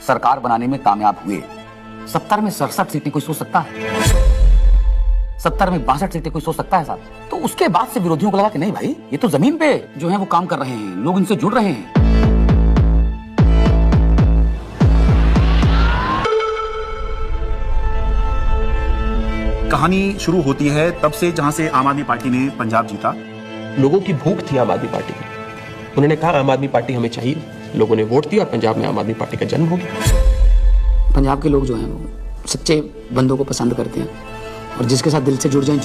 सरकार बनाने में कामयाब हुए। 70 में 67 सीटें कोई सोच सकता है? 70 में 62 सीटें कोई सोच सकता है साहब? तो उसके बाद से विरोधियों को लगा कि नहीं भाई, ये तो जमीन पे जो है वो काम कर रहे हैं, लोग इनसे जुड़ रहे हैं। कहानी शुरू होती है तब से जहां से आम आदमी पार्टी ने पंजाब जीता। लोगों की भूख थी आम आदमी पार्टी की, उन्होंने कहा आम आदमी पार्टी हमें चाहिए, लोगों ने वोट दिया और पंजाब में आम आदमी पार्टी का जन्म हो गया। पंजाब के लोग जो हैं वो सच्चे बंदों को पसंद करते हैं और जिसके साथ दिल से जुड़ जाए।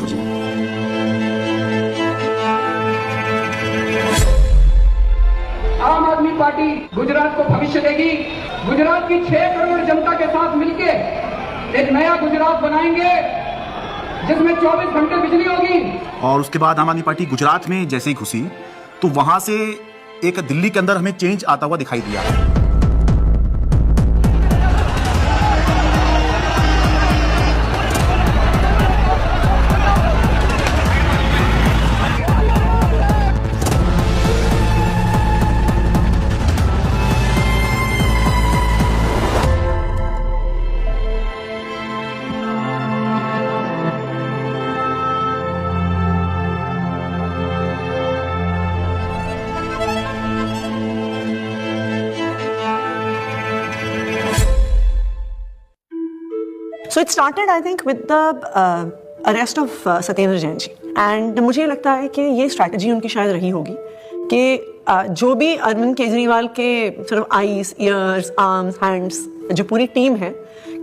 आम आदमी पार्टी गुजरात को भविष्य देगी। गुजरात की 6 करोड़ जनता के साथ मिलकर एक नया गुजरात बनाएंगे जिसमें 24 घंटे बिजली होगी। और उसके बाद आम आदमी पार्टी गुजरात में जैसे ही घुसी तो वहां से एक दिल्ली के अंदर हमें चेंज आता हुआ दिखाई दिया। So it started, I think, with the arrest of Satyendra Jain ji, and मुझे लगता है कि ये स्ट्रैटेजी उनकी शायद रही होगी कि जो भी अरविंद केजरीवाल के सिर्फ आईज, ईयर्स, आर्म्स, हैंड्स, जो पूरी टीम है,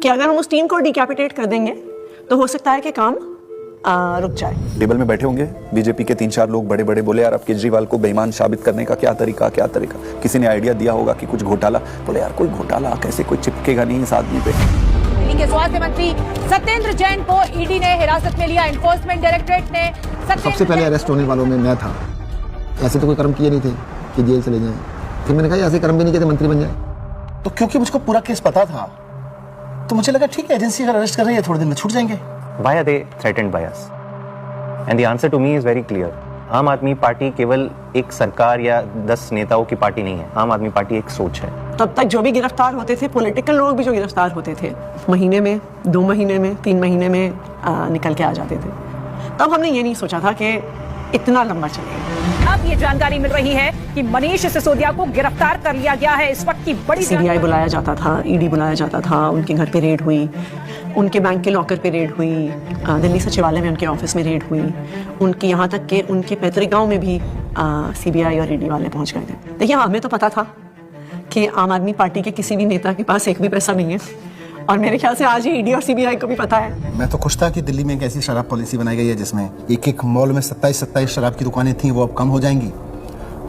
कि अगर हम उस टीम को डिकैपिटेट कर देंगे तो हो सकता है कि काम रुक जाए। टेबल में बैठे होंगे बीजेपी के 3-4 लोग बड़े बड़े, बोले यार अब केजरीवाल को बेईमान साबित करने का क्या तरीका। किसी ने आइडिया दिया होगा कि कुछ घोटाला, बोले यार कोई घोटाला कैसे, कोई चिपकेगा नहीं इस आदमी पे। दिल्ली के स्वास्थ्य मंत्री सत्येंद्र जैन को ईडी ने हिरासत में लिया। एनफोर्समेंट डायरेक्टरेट ने सबसे पहले अरेस्ट होने वालों में मैं था। ऐसे तो कोई कर्म किए नहीं थे कि जेल चले जाएं। फिर मैंने कहा ऐसे कर्म भी नहीं किए थे मंत्री बन जाए। तो क्योंकि मुझको पूरा केस पता था तो मुझे लगा ठीक है, एजेंसी अगर अरेस्ट कर रही है थोड़े दिन में छूट जाएंगे। Why are they threatened by us? And the answer to me is very clear. आम आदमी पार्टी केवल एक सरकार या 10 नेताओं की पार्टी नहीं है। आम आदमी पार्टी एक सोच है। तब तक जो भी गिरफ्तार होते थे, पॉलिटिकल लोग भी जो गिरफ्तार होते थे, महीने में, 2 महीने में, 3 महीने में निकल के आ जाते थे। तब हमने ये नहीं सोचा था कि इतना लंबा चलेगा। अब ये जानकारी मिल रही है कि मनीष सिसोदिया को गिरफ्तार कर लिया गया है। इस वक्त की बड़ी सीबीआई बुलाया जाता था, ईडी बुलाया जाता था, उनके घर पे रेड हुई, उनके बैंक के लॉकर पे रेड हुई, दिल्ली सचिवालय में उनके ऑफिस में रेड हुई, उनकी यहाँ तक कि उनके पैतृक गांव में भी सीबीआई और ईडी वाले पहुंच गए थे। देखिए, हमें तो पता था कि आम आदमी पार्टी के किसी भी नेता के पास एक भी पैसा नहीं है, और मेरे ख्याल से आज ही ईडी और सीबीआई को भी पता है। मैं तो खुश था कि दिल्ली में एक ऐसी शराब पॉलिसी बनाई गई है जिसमें एक मॉल में 27 शराब की दुकानें थी, वो अब कम हो जाएंगी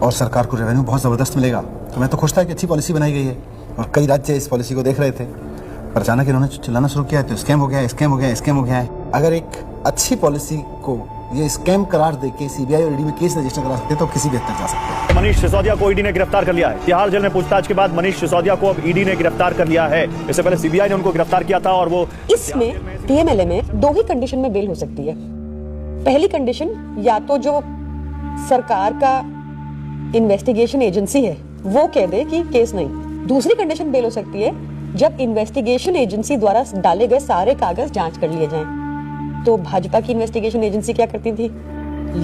और सरकार को रेवेन्यू बहुत जबरदस्त मिलेगा। तो मैं तो खुश था कि अच्छी पॉलिसी बनाई गई है और कई राज्य इस पॉलिसी को देख रहे थे, पर अचानक इन्होंने चिल्लाना शुरू किया तो स्कैम हो गया है। अगर एक अच्छी पॉलिसी को ये स्कैम करार देके सीबीआई और ईडी में केस रजिस्टर करा सकते तो किसी भी हद तक जा सकते। मनीष सिसोदिया को ईडी ने गिरफ्तार कर लिया है। तिहाड़ जेल में पूछताछ के बाद मनीष सिसोदिया को अब ईडी ने गिरफ्तार कर लिया है। इससे पहले सीबीआई ने उनको गिरफ्तार किया था और वो इसमें पीएमएलए में 2 ही कंडीशन में बेल हो सकती है। पहली कंडीशन, या तो जो सरकार का इन्वेस्टिगेशन एजेंसी है वो कह दे कि केस नहीं। दूसरी कंडीशन बेल हो सकती है जब इन्वेस्टिगेशन एजेंसी द्वारा डाले गए सारे कागज जांच कर लिए जाएं। तो भाजपा की इन्वेस्टिगेशन एजेंसी क्या करती थी?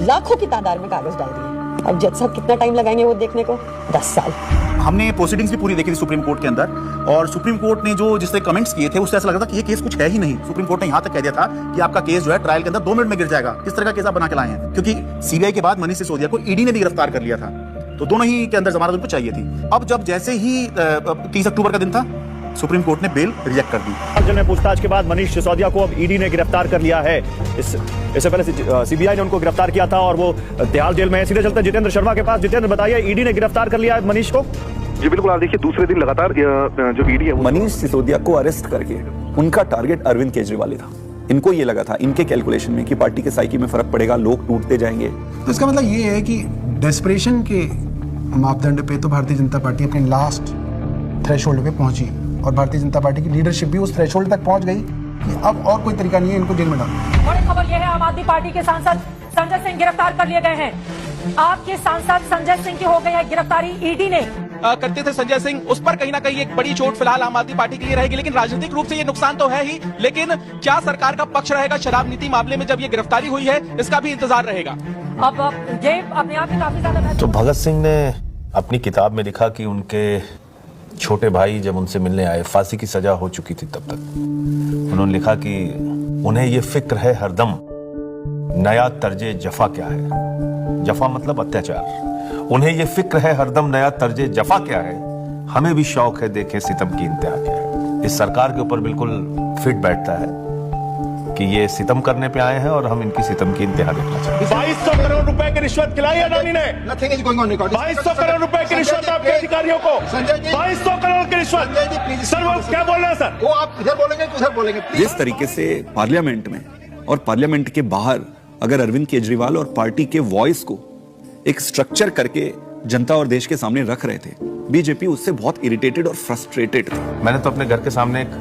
लाखों की तादाद में कागज डाल दिए। अब जज साहब कितना टाइम लगाएंगे वो देखने को? 10 साल। हमने प्रोसीडिंग्स भी पूरी देखी थी सुप्रीम कोर्ट के अंदर, और सुप्रीम कोर्ट ने जो जिस तरह कमेंट्स किए थे उससे ऐसा लगा था कि ये केस कुछ है ही नहीं। सुप्रीम कोर्ट ने यहाँ तक कह दिया था कि आपका केस जो है ट्रायल के अंदर 2 मिनट में गिर जाएगा। किस तरह का केस आप बना के लाए हैं? क्योंकि सीबीआई के बाद मनीष सिसोदिया को ईडी ने भी गिरफ्तार कर लिया था, तो दोनों ही के अंदर जमानत उनको चाहिए थी। अब जब जैसे ही 30 अक्टूबर का दिन था, सुप्रीम कोर्ट ने बेल रिजेक्ट कर दी। जेल में पूछताछ के बाद मनीष सिसोदिया को अब ईडी ने गिरफ्तार कर लिया है। इससे पहले सीबीआई ने उनको गिरफ्तार किया था और वो तिहाड़ जेल में। सीधे चलते जितेंद्र शर्मा के पास। जितेंद्र, बताइए, ईडी ने गिरफ्तार कर लिया है मनीष को? जी बिल्कुल, आप देखिए दूसरे दिन लगातार जो ईडी है मनीष सिसोदिया को अरेस्ट करके उनका टारगेट अरविंद केजरीवाल था। इनको ये लगा था, इनके कैलकुलेशन में, कि पार्टी के साइकी में फर्क पड़ेगा, लोग टूटते जाएंगे। तो इसका मतलब ये है कि डेस्परेशन के मापदंड पे तो भारतीय जनता पार्टी अपने लास्ट थ्रेशोल्ड पे पहुंची और भारतीय जनता पार्टी की लीडरशिप भी उस थ्रेशोल्ड तक पहुंच गई कि अब और कोई तरीका नहीं है इनको जेल में डालने। बड़ी खबर यह है, आम आदमी पार्टी के सांसद संजय सिंह गिरफ्तार कर लिए गए हैं। आपके सांसद संजय सिंह की हो गई है गिरफ्तारी। ईडी ने करते थे संजय सिंह, उस पर कहीं ना कहीं एक बड़ी चोट फिलहाल आम आदमी पार्टी के लिए रहेगी। लेकिन राजनीतिक रूप से ये नुकसान तो है ही, लेकिन क्या सरकार का पक्ष रहेगा शराब नीति मामले में जब ये गिरफ्तारी हुई है, इसका भी इंतजार रहेगा। अब ये अपने आप में काफी ज्यादा तो भगत सिंह ने अपनी किताब में लिखा कि उनके छोटे भाई जब उनसे मिलने आए, फांसी की सजा हो चुकी थी तब तक, उन्होंने लिखा कि उन्हें ये फिक्र है हरदम नया तर्जे जफा क्या है। जफा मतलब अत्याचार। उन्हें ये फिक्र है हरदम नया तर्जे जफा क्या है, हमें भी शौक है देखे सितम की इंतहा क्या है। इस सरकार के ऊपर बिल्कुल फिट बैठता है कि ये सितम करने पे आए हैं और हम इनकी सितम की इंतहा देखना चाहते हैं। 2200 करोड़ रुपए की रिश्वत खिलाई अडानी ने। 2200 करोड़ रुपए की रिश्वत आपके अधिकारियों को। 2200 करोड़ की रिश्वत। सर वो क्या बोल रहे हैं सर? वो आप इधर बोलेंगे तो उधर बोलेंगे। जिस तरीके से पार्लियामेंट में और पार्लियामेंट के बाहर अगर अरविंद केजरीवाल और पार्टी के वॉइस को एक स्ट्रक्चर करके जनता और देश के सामने रख रहे थे, बीजेपी उससे बहुत इरिटेटेड और फ्रस्ट्रेटेड थी। मैंने तो अपने घर के सामने एक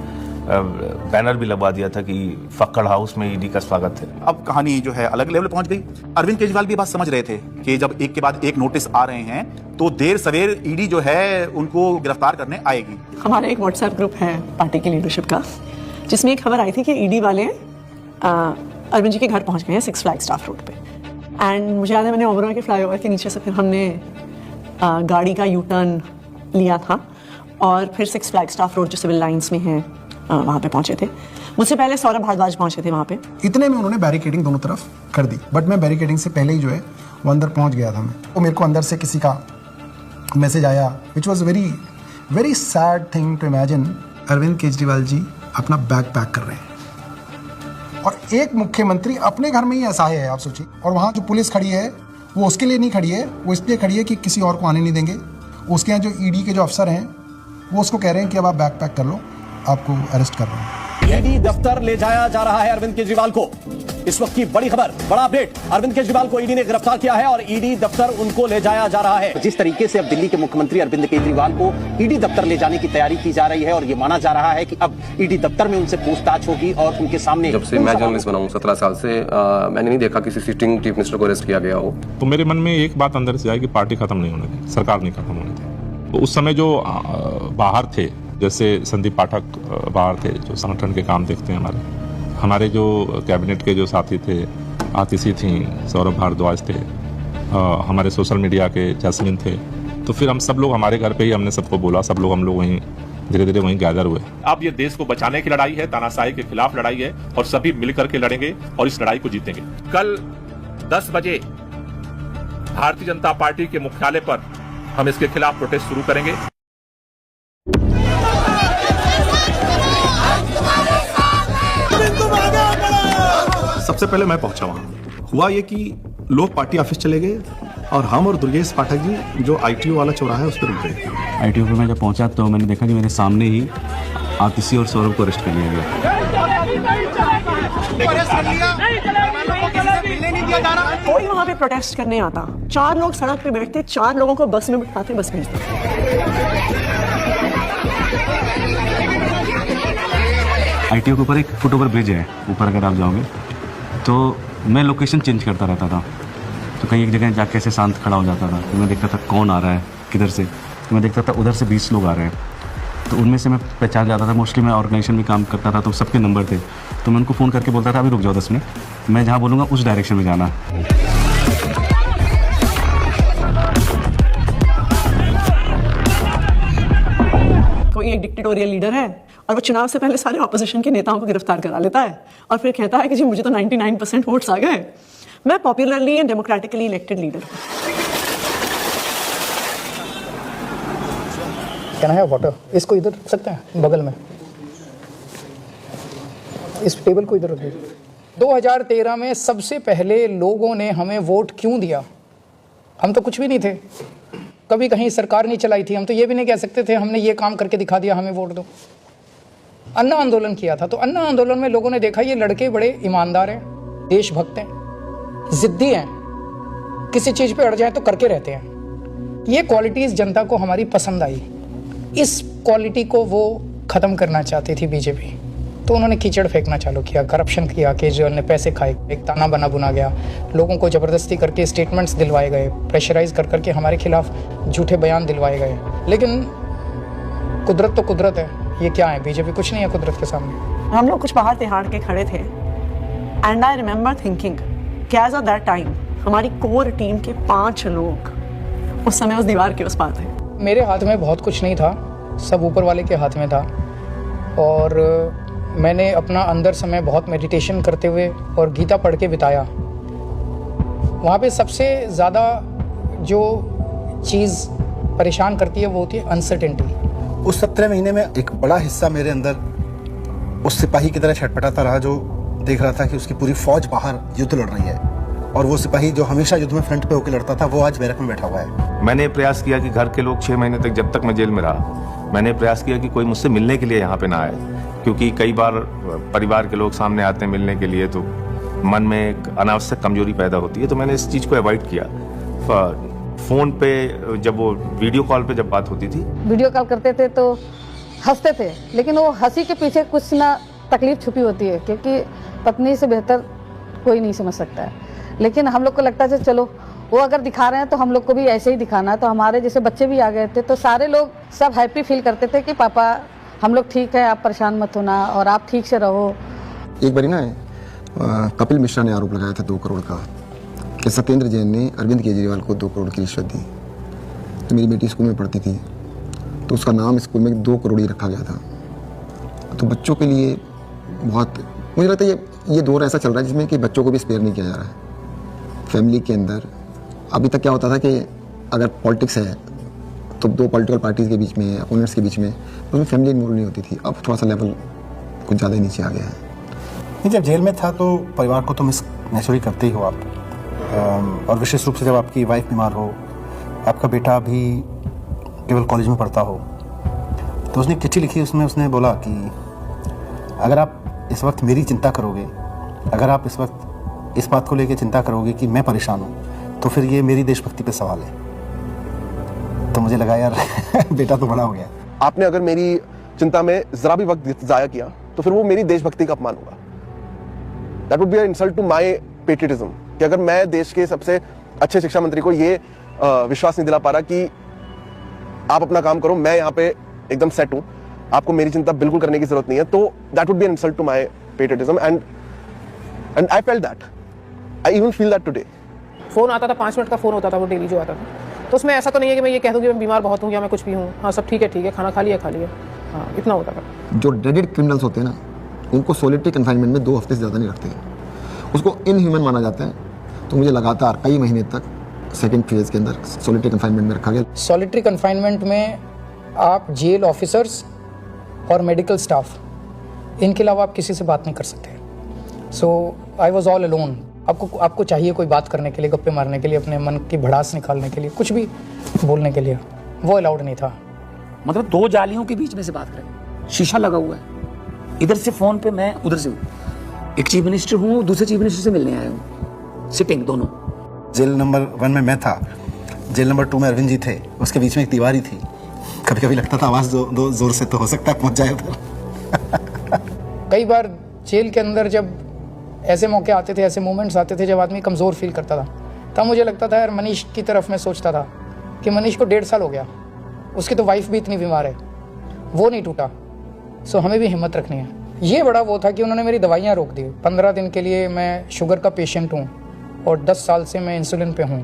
बैनर भी लगवा दिया था कि फक्कड़ हाउस में ईडी का स्वागत है। अब कहानी जो है अलग लेवल पहुंच गई। अरविंद केजरीवाल भी बात समझ रहे थे कि जब एक के बाद एक नोटिस आ रहे हैं तो देर सवेर ईडी जो है उनको गिरफ्तार करने आएगी। हमारा एक व्हाट्सएप ग्रुप है पार्टी की लीडरशिप का, जिसमें एक खबर आई थी कि ईडी वाले अरविंद जी के घर पहुंच गए हैं सिक्स फ्लैग स्टाफ रोड पे। एंड मुझे याद है मैंने ओबरॉय के फ्लाईओवर के नीचे से फिर हमने गाड़ी का यू टर्न लिया था और फिर सिक्स फ्लैग स्टाफ रोड जो सिविल लाइंस में है वहाँ पे पहुंचे थे। मुझसे पहले सौरभ भारद्वाज पहुंचे थे वहाँ पे। इतने में उन्होंने बैरिकेडिंग दोनों तरफ कर दी, बट मैं बैरिकेडिंग से पहले ही जो है वो अंदर पहुंच गया था। मैं तो मेरे को अंदर से किसी का मैसेज आया, which was very very sad thing to imagine. Arvind Kejriwal ji अपना बैग पैक कर रहे हैं और एक मुख्यमंत्री अपने घर में ही ऐसा है, आप सोचिए। और वहाँ जो पुलिस खड़ी है वो उसके लिए नहीं खड़ी है, वो इसलिए खड़ी है कि किसी और को आने नहीं देंगे। उसके यहाँ जो ईडी के जो अफसर हैं वो उसको कह रहे हैं कि अब आप बैग पैक कर लो, आपको अरेस्ट कर रहे हैं। ईडी दफ्तर ले जाया जा रहा है अरविंद केजरीवाल को। इस वक्त की बड़ी खबर, बड़ा अपडेट, अरविंद केजरीवाल को ईडी ने गिरफ्तार किया है और ईडी दफ्तर उनको ले जाया जा रहा है। जिस तरीके से अब दिल्ली के मुख्यमंत्री अरविंद केजरीवाल को ईडी दफ्तर ले जाने की तैयारी की जा रही है और ये माना जा रहा है कि अब ईडी दफ्तर में उनसे पूछताछ होगी और उनके सामने। जब से मैं जर्नलिस्ट बना हूं 17 साल से, मैंने नहीं देखा किसी सिटिंग चीफ मिनिस्टर को अरेस्ट किया गया हो। तो मेरे मन में एक बात अंदर से आई कि पार्टी खत्म नहीं होने दी, सरकार नहीं खत्म होने दी। तो उस समय जो बाहर थे, जैसे संदीप पाठक बाहर थे जो संगठन के काम देखते हैं, हमारे जो कैबिनेट के जो साथी थे, आतिशी थी, सौरभ भारद्वाज थे, हमारे सोशल मीडिया के जैस्मिन थे। तो फिर हम सब लोग हमारे घर पे ही हमने सबको बोला, सब लोग हम लोग वहीं धीरे धीरे वहीं गैदर हुए। अब ये देश को बचाने की लड़ाई है, तानाशाही के खिलाफ लड़ाई है और सभी मिलकर के लड़ेंगे और इस लड़ाई को जीतेंगे। कल 10 बजे भारतीय जनता पार्टी के मुख्यालय पर हम इसके खिलाफ प्रोटेस्ट शुरू करेंगे। सबसे पहले मैं पहुंचा वहां, हुआ ये कि लोग पार्टी ऑफिस चले गए और हम और दुर्गेश पाठक जी जो आईटीओ वाला चौराहा है उस पर रुक गए। आईटीओ पे मैं जब पहुंचा तो मैंने देखा कि मेरे सामने ही आतिशी और सौरभ को अरेस्ट कर लिया गया। कोई वहाँ पे प्रोटेस्ट करने आता, 4 लोग सड़क पे बैठते, 4 लोगों को बस में बिठाते, बस भेजते। आईटीओ के ऊपर एक फुटओवर ब्रिज है, ऊपर अगर आप जाओगे तो मैं लोकेशन चेंज करता रहता था। तो कहीं एक जगह जाके ऐसे शांत खड़ा हो जाता था, तो मैं देखता था कौन आ रहा है किधर से। तो मैं देखता था उधर से 20 लोग आ रहे हैं, तो उनमें से मैं पहचान जाता था। मोस्टली मैं ऑर्गेनाइजेशन में काम करता था तो सबके नंबर थे, तो मैं उनको फ़ोन करके बोलता था अभी रुक जाओ 10 मिनट, मैं जहाँ बोलूँगा उस डायरेक्शन में जाना। कोई एक डिक्टेटोरियल लीडर है और वो चुनाव से पहले सारे ऑपोजिशन के नेताओं को गिरफ्तार करा लेता है और फिर कहता है कि जी मुझे तो 99% वोट्स आ गए, मैं popularly and democratically elected leader हूँ। Can I have water? इसको इधर रख सकते हैं बगल में, इस टेबल को इधर रखिए। 2013 में सबसे पहले लोगों ने हमें वोट क्यों दिया? हम तो कुछ भी नहीं थे, कभी कहीं सरकार नहीं चलाई थी, हम तो ये भी नहीं कह सकते थे हमने ये काम करके दिखा दिया हमें वोट दो। अन्ना आंदोलन किया था, तो अन्ना आंदोलन में लोगों ने देखा ये लड़के बड़े ईमानदार हैं, देशभक्त हैं, जिद्दी हैं, किसी चीज़ पे अड़ जाए तो करके रहते हैं। ये क्वालिटीज़ जनता को हमारी पसंद आई। इस क्वालिटी को वो ख़त्म करना चाहती थी बीजेपी। तो उन्होंने कीचड़ फेंकना चालू किया, करप्शन किया, केजरीवाल ने पैसे खाए, एक ताना बना बुना गया, लोगों को ज़बरदस्ती करके स्टेटमेंट्स दिलवाए गए, प्रेशराइज कर करके हमारे खिलाफ झूठे बयान दिलवाए गए। लेकिन कुदरत तो कुदरत है, ये क्या है, बीजेपी कुछ नहीं है कुदरत के सामने। हम लोग कुछ बाहर तिहाड़ के खड़े थे एंड आई रिमेंबर थिंकिंग कि एज ऑफ दैट टाइम हमारी कोर टीम के 5 लोग उस समय उस दीवार के उस पार थे। मेरे हाथ में बहुत कुछ नहीं था, सब ऊपर वाले के हाथ में था। और मैंने अपना अंदर समय बहुत मेडिटेशन करते हुए और गीता पढ़ के बिताया। वहाँ पे सबसे ज़्यादा जो चीज़ परेशान करती है वो होती है अनसर्टेनिटी। उस 17 महीने में एक बड़ा हिस्सा मेरे अंदर उस सिपाही की तरह छटपटाता रहा जो देख रहा था कि उसकी पूरी फौज बाहर युद्ध लड़ रही है, और वो सिपाही जो हमेशा युद्ध में फ्रंट पे होकर लड़ता था वो आज बैरक में बैठा हुआ है। मैंने प्रयास किया कि घर के लोग 6 महीने तक, जब तक मैं जेल में रहा, मैंने प्रयास किया कि कोई मुझसे मिलने के लिए यहाँ पे ना आए, क्योंकि कई बार परिवार के लोग सामने आते हैं मिलने के लिए तो मन में एक अनावश्यक कमजोरी पैदा होती है, तो मैंने इस चीज़ को अवॉइड किया। फ़ोन पे जब वो वीडियो कॉल पे जब बात होती थी, वीडियो कॉल करते थे तो हंसते थे, लेकिन वो हंसी के पीछे कुछ ना तकलीफ छुपी होती है, क्योंकि पत्नी से बेहतर कोई नहीं समझ सकता है। लेकिन हम लोग को लगता है चलो वो अगर दिखा रहे हैं तो हम लोग को भी ऐसे ही दिखाना है। तो हमारे जैसे बच्चे भी आ गए थे, तो सारे लोग सब हैप्पी फील करते थे कि पापा हम लोग ठीक है, आप परेशान मत होना और आप ठीक से रहो। एक बारी ना कपिल मिश्रा ने आरोप लगाया था 2 करोड़ का कि सत्येंद्र जैन ने अरविंद केजरीवाल को 2 करोड़ की रिश्वत दी। तो मेरी बेटी स्कूल में पढ़ती थी, तो उसका नाम स्कूल में 2 करोड़ ही रखा गया था। तो बच्चों के लिए बहुत, मुझे लगता है ये दौर ऐसा चल रहा है जिसमें कि बच्चों को भी स्पेयर नहीं किया जा रहा है। फैमिली के अंदर अभी तक क्या होता था कि अगर पॉलिटिक्स है तो 2 पॉलिटिकल पार्टीज़ के बीच में, अपोनेंट्स के बीच में, उसमें फैमिली इन्वॉल्व नहीं होती थी। अब थोड़ा सा लेवल कुछ ज़्यादा ही नीचे आ गया है। नहीं, जब जेल में था तो परिवार को तो मिस नेचुरली करते ही हो आप, और विशेष रूप से जब आपकी वाइफ बीमार हो, आपका बेटा भी केवल कॉलेज में पढ़ता हो। तो उसने एक चिट्ठी लिखी, उसमें उसने बोला कि अगर आप इस वक्त मेरी चिंता करोगे, अगर आप इस वक्त इस बात को लेकर चिंता करोगे कि मैं परेशान हूँ, तो फिर ये मेरी देशभक्ति पे सवाल है। तो मुझे लगा यार बेटा तो बड़ा हो गया। आपने अगर मेरी चिंता में जरा भी वक्त जाया किया तो फिर वो मेरी देशभक्ति का अपमान होगा। That would be an insult to my patriotism, कि अगर मैं देश के सबसे अच्छे शिक्षा मंत्री को ये विश्वास नहीं दिला पा रहा कि आप अपना काम करो, मैं यहाँ पे एकदम सेट हूँ, आपको मेरी चिंता बिल्कुल करने की जरूरत नहीं है, तो that would be an insult to my patriotism. And I felt that, I even feel that today. Phone आता था, 5 मिनट का फ़ोन होता था, वो डेली जो आता था। तो उसमें ऐसा तो नहीं है कि मैं ये कह दूँ कि मैं बीमार बहुत हूँ या मैं कुछ भी हूँ, हाँ सब ठीक है, खाना खा लिया, हाँ इतना होता था। जो ड्रेडेड क्रिमिनल्स होते हैं ना, उनको सोलिटरी कन्फाइनमेंट में 2 हफ्ते से ज़्यादा नहीं रखते, उसको इनह्यूमन माना जाता है। तो मुझे लगातार कई महीने तक सेकेंड फेज के अंदर सॉलिटरी कन्फाइनमेंट में रखा गया। सॉलिटरी कन्फाइनमेंट में आप जेल ऑफिसर्स और मेडिकल स्टाफ, इनके अलावा आप किसी से बात नहीं कर सकते। सो आई वॉज ऑल अलोन। आपको चाहिए कोई बात करने के लिए, गप्पे मारने के लिए, अपने मन की भड़ास निकालने के लिए, कुछ भी बोलने के लिए, वो अलाउड नहीं था। मतलब 2 जालियों के बीच में से बात करें, शीशा लगा हुआ है, इधर से फोन पे मैं, उधर से एक चीफ मिनिस्टर हूँ, दूसरे चीफ मिनिस्टर से मिलने आया हूँ, सिटिंग दोनों। जेल नंबर 1 में मैं था, जेल नंबर 2 में अरविंद जी थे, उसके बीच में एक दीवार ही थी। कभी कभी लगता था आवाज़ दो जोर से तो हो सकता है पहुँच जाए उधर। कई बार जेल के अंदर जब ऐसे मौके आते थे, ऐसे मोमेंट्स आते थे जब आदमी कमज़ोर फील करता था, तब मुझे लगता था यार मनीष की तरफ मैं सोचता था कि मनीष को 1.5 साल हो गया, उसकी तो वाइफ भी इतनी बीमार है, वो नहीं टूटा, सो हमें भी हिम्मत रखनी है। ये बड़ा वो था कि उन्होंने मेरी दवाइयाँ रोक दी। 15 दिन के लिए मैं शुगर का पेशेंट हूँ और 10 साल से मैं इंसुलिन पे हूँ,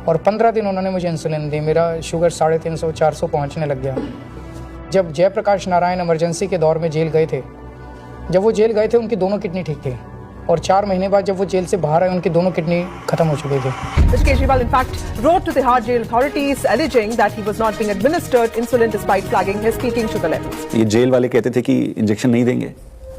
और 15 दिन उन्होंने मुझे इंसुलिन दी, मेरा शुगर 350 400 पहुँचने लग गया। जब जयप्रकाश नारायण इमरजेंसी के दौर में जेल गए थे, जब वो जेल गए थे उनकी दोनों किडनी ठीक थी, और 4 महीने बाद जब वो जेल से बाहर आए उनकी दोनों किडनी खत्म हो चुकी थी। Mr. Kejriwal in fact wrote to the Tihar jail authorities alleging that he was not being administered insulin despite flagging his peaking sugar levels. ये जेल वाले कहते थे कि इंजेक्शन नहीं देंगे,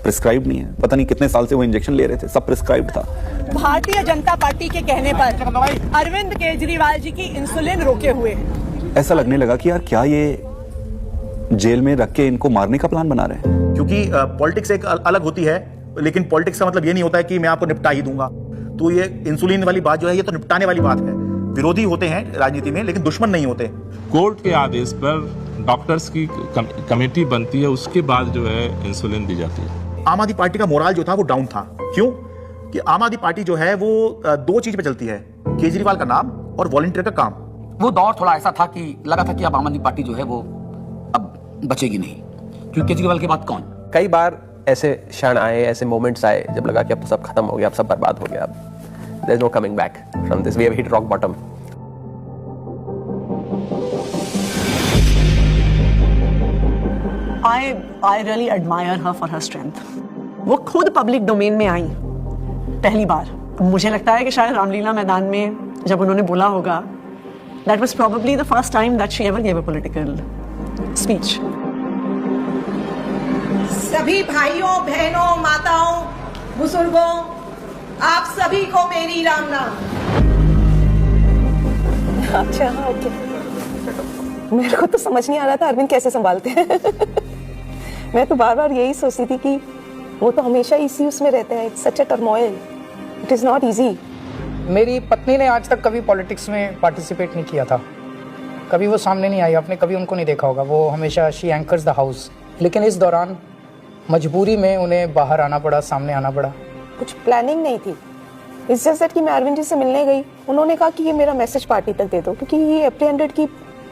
प्रिस्क्राइब नहीं है, पता नहीं कितने साल से वो इंजेक्शन ले रहे थे, सब प्रिस्क्राइब था। भारतीय जनता पार्टी के कहने पर अरविंद केजरीवाल जी की इंसुलिन रोके हुए हैं। ऐसा लगने लगा कि यार क्या ये जेल में रख के इनको मारने का प्लान बना रहे हैं। क्योंकि पॉलिटिक्स एक अलग होती है, लेकिन पॉलिटिक्स का मतलब ये नहीं होता है कि मैं आपको निपटा ही दूंगा। तो ये इंसुलिन वाली बात जो है, ये तो निपटाने वाली बात है। विरोधी होते हैं राजनीति में, लेकिन दुश्मन नहीं होते। कोर्ट के आदेश पर डॉक्टर्स की कमेटी बनती है, उसके बाद जो है इंसुलिन दी जाती है। आम आदमी पार्टी का मोराल जो था वो डाउन था। क्यों? कि आम आदमी पार्टी जो है वो दो चीज पे चलती है, केजरीवाल का नाम और वॉलंटियर का काम। वो दौर थोड़ा ऐसा था कि लगा था कि अब आम आदमी पार्टी जो है वो अब बचेगी नहीं, क्योंकि केजरीवाल के बाद कौन। कई बार ऐसे क्षण आए, ऐसे मोमेंट्स आए जब लगा कि अब तो सब खत्म हो गया, अब सब बर्बाद हो गया, अब there is no coming back from this, we have hit rock bottom. I really admire her for her strength. वो खुद पब्लिक डोमेन में आई पहली बार। मुझे लगता है कि शायद रामलीला मैदान में जब उन्होंने बोला होगा, that was probably the first time that she ever gave a political speech. सभी भाइयों, बहनों, माताओं, बुजुर्गों, आप सभी को मेरी राम नाम। अच्छा, ओके। मेरे को तो समझ नहीं आ रहा था अरविंद कैसे संभालते हैं। मैं तो बार बार यही सोचती थी कि वो तो हमेशा इसी उसमें रहते हैं, it's such a turmoil, it is not easy. मेरी पत्नी ने आज तक कभी पॉलिटिक्स में पार्टिसिपेट नहीं किया था, कभी वो सामने नहीं आई, आपने कभी उनको नहीं देखा होगा, वो हमेशा शी एंकर्स द हाउस। लेकिन इस दौरान मजबूरी में उन्हें बाहर आना पड़ा, सामने आना पड़ा। कुछ प्लानिंग नहीं थी, इट्स जस्ट दैट कि मैं अरविंद जी से मिलने गई, उन्होंने कहा कि ये मेरा मैसेज पार्टी तक दे दो, क्योंकि ये एप्रीहेंडेड की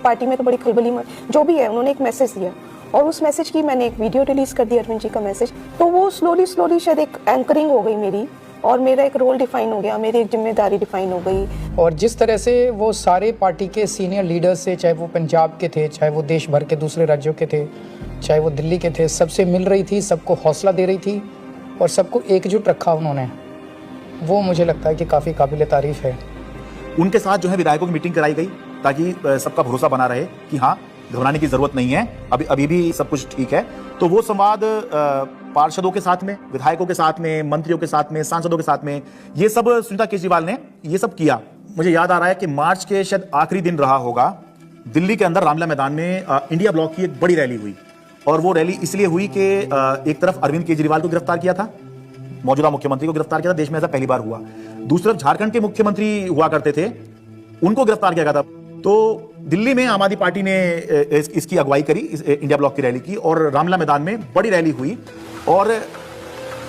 पार्टी में तो बड़ी खलबली जो भी है, उन्होंने एक मैसेज दिया और उस मैसेज की मैंने एक वीडियो रिलीज कर दी, अरविंद जी का मैसेज। तो वो स्लोली शायद एक एंकरिंग हो गई मेरी, और मेरा एक रोल डिफाइन हो गया, मेरी एक जिम्मेदारी डिफाइन हो गई। और जिस तरह से वो सारे पार्टी के सीनियर लीडर्स से, चाहे वो पंजाब के थे, चाहे वो देश भर के दूसरे राज्यों के थे, चाहे वो दिल्ली के थे, सबसे मिल रही थी, सबको हौसला दे रही थी और सबको एकजुट रखा उन्होंने, वो मुझे लगता है कि काफ़ी काबिल तारीफ है। उनके साथ जो है विधायकों की मीटिंग कराई गई ताकि सबका भरोसा बना रहे कि हाँ, घबराने की जरूरत नहीं है, अभी भी सब कुछ ठीक है। तो वो संवाद पार्षदों के साथ में, विधायकों के साथ में, मंत्रियों के साथ में, सांसदों के साथ में, ये सब सुनीता केजरीवाल ने ये सब किया। मुझे याद आ रहा है कि मार्च के शायद आखिरी दिन रहा होगा, दिल्ली के अंदर रामलीला मैदान में इंडिया ब्लॉक की एक बड़ी रैली हुई, और वो रैली इसलिए हुई कि एक तरफ अरविंद केजरीवाल को गिरफ्तार किया था, मौजूदा मुख्यमंत्री को गिरफ्तार किया था, देश में ऐसा पहली बार हुआ। दूसरी तरफ झारखंड के मुख्यमंत्री हुआ करते थे, उनको गिरफ्तार किया गया था। तो दिल्ली में आम आदमी पार्टी ने इसकी अगुवाई करी, इंडिया ब्लॉक की रैली की, और रामलीला मैदान में बड़ी रैली हुई। और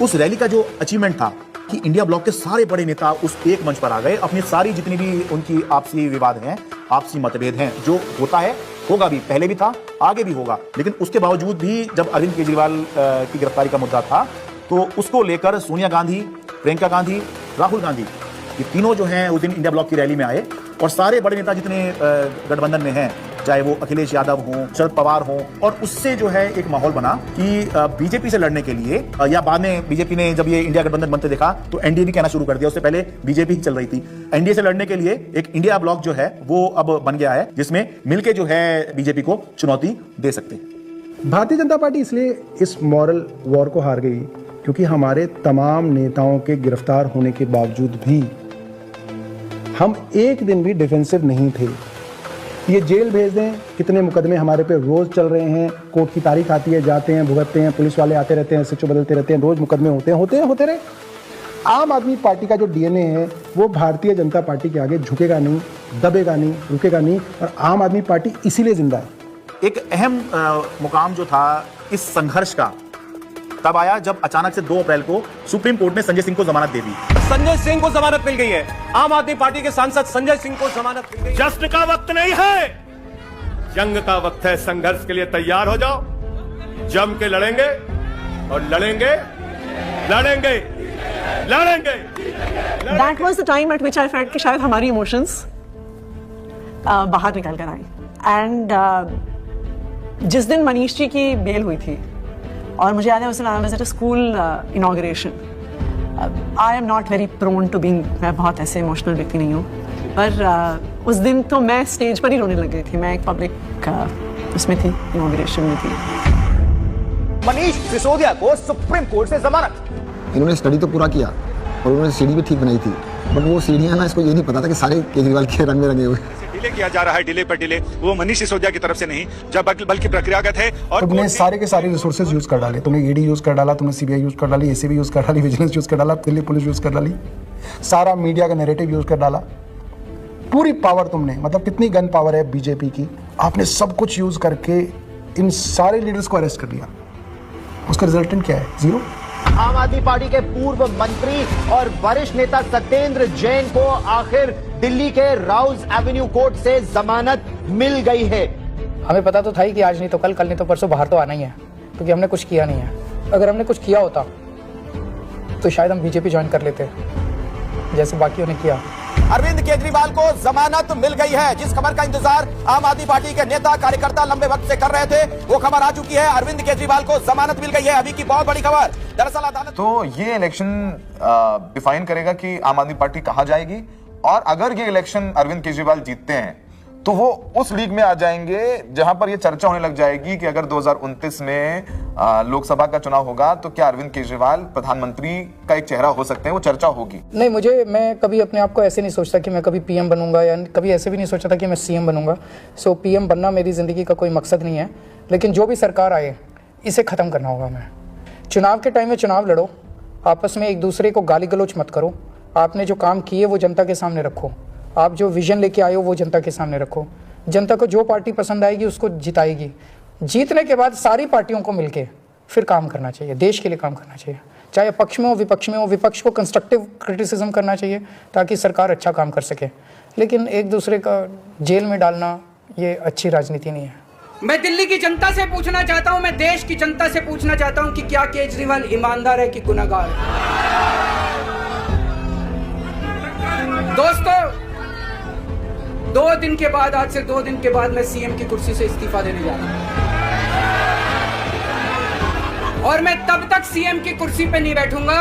उस रैली का जो अचीवमेंट था कि इंडिया ब्लॉक के सारे बड़े नेता उस एक मंच पर आ गए, अपनी सारी जितनी भी उनकी आपसी विवाद हैं, आपसी मतभेद हैं, जो होता है, होगा भी, पहले भी था, आगे भी होगा, लेकिन उसके बावजूद भी जब अरविंद केजरीवाल की गिरफ्तारी का मुद्दा था, तो उसको लेकर सोनिया गांधी, प्रियंका गांधी, राहुल गांधी, ये तीनों जो हैं उस दिन इंडिया ब्लॉक की रैली में आए, और सारे बड़े नेता जितने गठबंधन में हैं, चाहे वो अखिलेश यादव हों, शरद पवार हों, और उससे जो है एक माहौल बना कि बीजेपी से लड़ने के लिए, या बाद में बीजेपी ने जब ये इंडिया गठबंधन बनते देखा तो एनडीए भी कहना शुरू कर दिया, उससे पहले बीजेपी ही चल रही थी। एनडीए से लड़ने के लिए एक इंडिया ब्लॉक जो है वो अब बन गया है, जिसमें मिलके जो है बीजेपी को चुनौती दे सकते हैं। भारतीय जनता पार्टी इसलिए इस मॉरल वॉर को हार गई क्योंकि हमारे तमाम नेताओं के गिरफ्तार होने के बावजूद भी हम एक दिन भी डिफेंसिव नहीं थे। ये जेल भेज दें, कितने मुकदमे हमारे पे रोज चल रहे हैं, कोर्ट की तारीख आती है, जाते हैं, भुगतते हैं, पुलिस वाले आते रहते हैं, एसएचओ बदलते रहते हैं, रोज मुकदमे होते रहे। आम आदमी पार्टी का जो डीएनए है वो भारतीय जनता पार्टी के आगे झुकेगा नहीं, दबेगा नहीं, रुकेगा नहीं, और आम आदमी पार्टी इसीलिए जिंदा है। एक अहम मुकाम जो था इस संघर्ष का तब आया जब अचानक से 2 अप्रैल को सुप्रीम कोर्ट ने संजय सिंह को जमानत दे दी। संजय सिंह को जमानत मिल गई है, आम आदमी पार्टी के सांसद संजय सिंह को जमानत मिल गई। जश्न का वक्त नहीं है, जंग का वक्त है। संघर्ष के लिए तैयार हो जाओ, जम के लड़ेंगे और लड़ेंगे। That was the time at which I felt कि शायद हमारी इमोशंस बाहर निकल कर आई। एंड जिस दिन मनीष जी की बेल हुई थी, और मुझे याद है उस दिन I was at a school inauguration. I am not very prone to being, मैं बहुत ऐसे इमोशनल व्यक्ति नहीं हूँ, पर उस दिन तो मैं स्टेज पर ही रोने लग गई थी। मैं एक पब्लिक उसमें थी, इनॉग्रेशन में थी। मनीष सिसोदिया को सुप्रीम कोर्ट से जमानत। इन्होंने स्टडी तो पूरा किया और उन्होंने सीढ़ी भी ठीक बनाई थी, बट वो सीढ़ियाँ ना, इसको ये नहीं पता था कि सारे केजरीवाल के रंग में रंगे हुए। डिले किया जा रहा है, डिले पर डिले, वो मनीष सिसोदिया की तरफ से नहीं, जब बल्कि प्रक्रियागत है। और तुमने सारे के सारे रिसोर्सेज यूज कर डाले, तुमने ईडी यूज कर डाला, तुमने सीबीआई यूज कर डाली, एसीबी यूज कर डाली, विजिलेंस यूज कर डाला, दिल्ली पुलिस यूज कर डाली, सारा मीडिया का नैरेटिव यूज कर डाला, पूरी पावर तुमने, मतलब कितनी गन पावर है बीजेपी की, आपने सब कुछ यूज करके इन सारे लीडर्स को अरेस्ट कर लिया। उसका रिजल्टेंट क्या है? 0। आम आदमी पार्टी के पूर्व मंत्री और वरिष्ठ नेता सत्येंद्र जैन को आखिर दिल्ली के राउज एवेन्यू कोर्ट से जमानत मिल गई है। हमें पता तो था ही कि आज नहीं तो कल, कल नहीं तो परसों बाहर तो आना ही है, क्योंकि हमने कुछ किया नहीं है। अगर हमने कुछ किया होता तो शायद हम बीजेपी ज्वाइन कर लेते जैसे बाकियों ने किया। अरविंद केजरीवाल को जमानत मिल गई है। जिस खबर का इंतजार आम आदमी पार्टी के नेता कार्यकर्ता लंबे वक्त से कर रहे थे, वो खबर आ चुकी है। अरविंद केजरीवाल को जमानत मिल गई है। अभी की बहुत बड़ी खबर, दरअसल अदालत तो ये इलेक्शन डिफाइन करेगा कि आम आदमी पार्टी कहां जाएगी, और अगर ये इलेक्शन अरविंद केजरीवाल जीतते हैं तो वो उस लीग में आ जाएंगे जहां पर ये चर्चा होने लग जाएगी कि अगर 2029 में लोकसभा का चुनाव होगा तो क्या अरविंद केजरीवाल प्रधानमंत्री का एक चेहरा हो सकते हैं, वो चर्चा होगी। नहीं, मैं कभी अपने आप को ऐसे नहीं सोचता कि मैं कभी पीएम बनूंगा, या कभी ऐसे भी नहीं सोचा था कि मैं सीएम बनूंगा। सो पीएम बनना मेरी जिंदगी का कोई मकसद नहीं है, लेकिन जो भी सरकार आए इसे खत्म करना होगा। मैं चुनाव के टाइम में चुनाव लड़ो, आपस में एक दूसरे को गाली गलौज मत करो। आपने जो काम किए वो जनता के सामने रखो, आप जो विजन लेके आए हो वो जनता के सामने रखो। जनता को जो पार्टी पसंद आएगी उसको जिताएगी। जीतने के बाद सारी पार्टियों को मिलके फिर काम करना चाहिए, देश के लिए काम करना चाहिए, चाहे पक्ष में हो विपक्ष में हो। विपक्ष को कंस्ट्रक्टिव क्रिटिसिज्म करना चाहिए ताकि सरकार अच्छा काम कर सके, लेकिन एक दूसरे का जेल में डालना ये अच्छी राजनीति नहीं है। मैं दिल्ली की जनता से पूछना चाहता हूं, मैं देश की जनता से पूछना चाहता हूं कि क्या केजरीवाल ईमानदार है कि गुनहगार। दोस्तों, 2 दिन के बाद, आज से 2 दिन के बाद मैं सीएम की कुर्सी से इस्तीफा देने जा रहा हूं, और मैं तब तक सीएम की कुर्सी पे नहीं बैठूंगा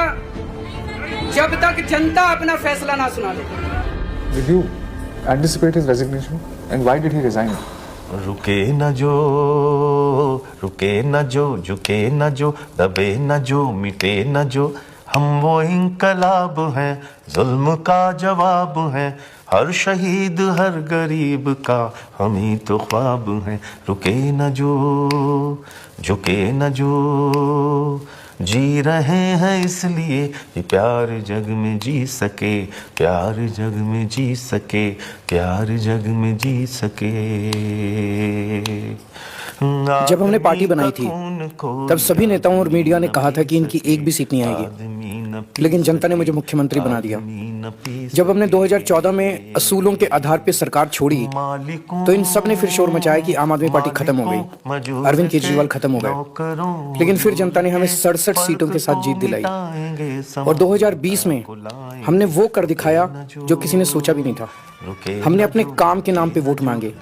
जब तक जनता अपना फैसला ना सुना दे। Did you anticipate his resignation and why did he resign? रुके न जो, रुके न जो, झुके न जो, दबे न जो, मिटे न जो, हम वो इंकलाब हैं, जुल्म का जवाब हैं, हर शहीद हर गरीब का हम ही तो ख्वाब हैं। रुके न जो, झुके न जो, जी रहे हैं इसलिए ये प्यार जग में जी सके, प्यार जग में जी सके, प्यार जग में जी सके। जब हमने पार्टी बनाई थी तब सभी नेताओं और मीडिया ने कहा था कि इनकी एक भी सीट नहीं आएगी, लेकिन जनता ने मुझे मुख्यमंत्री बना दिया। जब हमने 2014 में असूलों के आधार पर सरकार छोड़ी तो इन सब ने फिर शोर मचाया कि आम आदमी पार्टी खत्म हो गई, अरविंद केजरीवाल खत्म हो गए। लेकिन फिर जनता ने हमें 67 सीटों के साथ जीत दिलाई, और 2020 में हमने वो कर दिखाया जो किसी ने सोचा भी नहीं था। हमने अपने काम के नाम पे वोट मांगे,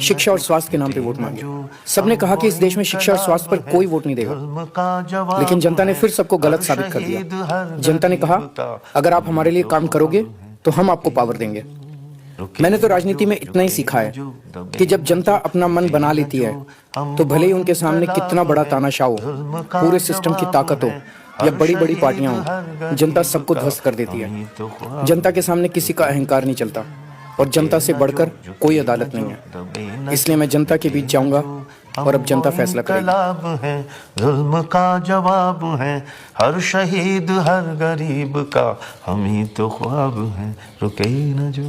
शिक्षा और स्वास्थ्य के नाम पे वोट मांगे। सबने कहा कि इस देश में शिक्षा और स्वास्थ्य पर कोई वोट नहीं देगा, लेकिन जनता ने फिर सबको गलत साबित कर दिया। जनता ने कहा अगर आप हमारे लिए काम करोगे तो हम आपको पावर देंगे। मैंने तो राजनीति में इतना ही सीखा है कि जब जनता अपना मन बना लेती है तो भले ही उनके सामने कितना बड़ा तानाशाह हो, पूरे सिस्टम की ताकत हो या बड़ी बड़ी पार्टियां हो, जनता सबको ध्वस्त कर देती है। जनता के सामने किसी का अहंकार नहीं चलता, और जनता से बढ़कर कोई अदालत नहीं है। इसलिए मैं जनता के बीच जाऊंगा और अब जनता फैसला करेगी। जुल्म का जवाब है, हर शहीद हर गरीब का हम ही तो ख्वाब हैं। रुके न जो।